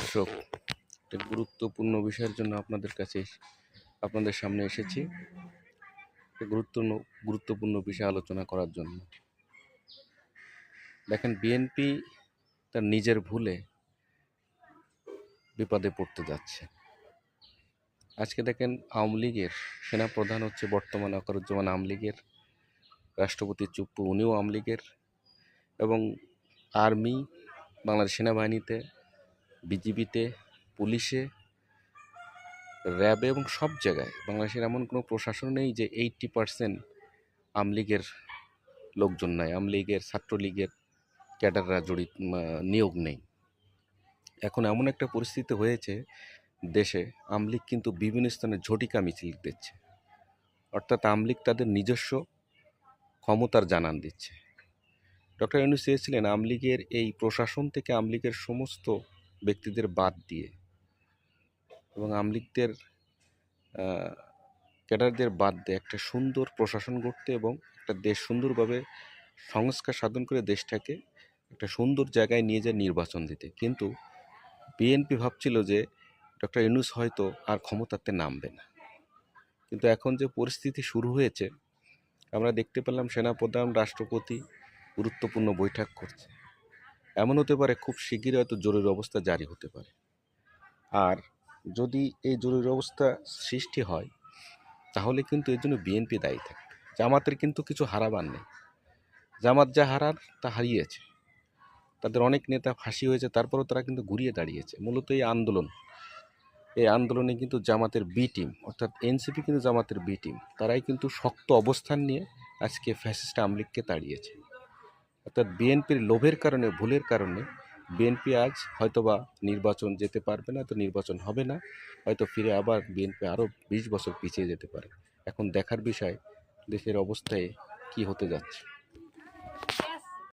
দর্শক, একটা গুরুত্বপূর্ণ বিষয়ের জন্য আপনাদের সামনে এসেছি। একটা গুরুত্বপূর্ণ বিষয় আলোচনা করার জন্য। দেখেন, বিএনপি তার নিজের ভুলে বিপদে পড়তে যাচ্ছে। আজকে দেখেন, আওয়ামী লীগের সেনাপ্রধান হচ্ছে বর্তমান ওয়াকারুজ্জামান আওয়ামী লীগের, রাষ্ট্রপতি চুপ্পু উনিও আওয়ামী লীগের, এবং আর্মি, বাংলাদেশ সেনাবাহিনীতে, বিজিবিতে, পুলিশে, র্যাবে এবং সব জায়গায় বাংলাদেশের এমন কোনো প্রশাসন নেই যে 80% আওয়ামী লীগের লোকজন নাই, আওয়ামী লীগের, ছাত্রলীগের ক্যাডাররা নিয়োগ নেই। এখন এমন একটা পরিস্থিতি হয়েছে দেশে, আওয়ামী লীগ কিন্তু বিভিন্ন স্থানে ঝটিকা মিছিল দিচ্ছে, অর্থাৎ আওয়ামী লীগ তাদের নিজস্ব ক্ষমতার জানান দিচ্ছে। ডক্টর ইউনূস চেয়েছিলেন আওয়ামী লীগের এই প্রশাসন থেকে আওয়ামী লীগের সমস্ত ব্যক্তিদের বাদ দিয়ে এবং আওয়ামী লীগদের ক্যাডারদের বাদ দিয়ে একটা সুন্দর প্রশাসন গড়তে এবং একটা দেশ সুন্দরভাবে সংস্কার সাধন করে দেশটাকে একটা সুন্দর জায়গায় নিয়ে যায় নির্বাচন দিতে। কিন্তু বিএনপি ভাবছিল যে ডক্টর ইউনূস হয়তো আর ক্ষমতাতে নামবে না। কিন্তু এখন যে পরিস্থিতি শুরু হয়েছে, আমরা দেখতে পেলাম সেনাপ্রধান, রাষ্ট্রপতি গুরুত্বপূর্ণ বৈঠক করছে। এমন হতে পারে খুব শিগগিরই হয়তো জরুরি অবস্থা জারি হতে পারে। আর যদি এই জরুরি অবস্থা সৃষ্টি হয়, তাহলে কিন্তু এর জন্য বিএনপি দায়ী থাকবে। জামাতের কিন্তু কিছু হারাবার নেই। জামাত যা হারার তা হারিয়েছে। তাদের অনেক নেতা ফাঁসি হয়েছে, তারপরেও তারা কিন্তু ঘুরিয়ে দাঁড়িয়েছে। মূলত এই আন্দোলনে কিন্তু জামাতের বি টিম, অর্থাৎ এনসিপি কিন্তু জামাতের বি টিম, তারাই কিন্তু শক্ত অবস্থান নিয়ে আজকে ফ্যাসিস্ট আওয়ামী লীগকে তাড়িয়েছে। অর্থাৎ বিএনপির লোভের কারণে, ভুলের কারণে বিএনপি আজ হয়তোবা নির্বাচন যেতে পারবে না, তো নির্বাচন হবে না, হয়তো ফিরে আবার বিএনপি আরও 20 বছর পিছিয়ে যেতে পারে। এখন দেখার বিষয় দেশের অবস্থায় কি হতে যাচ্ছে।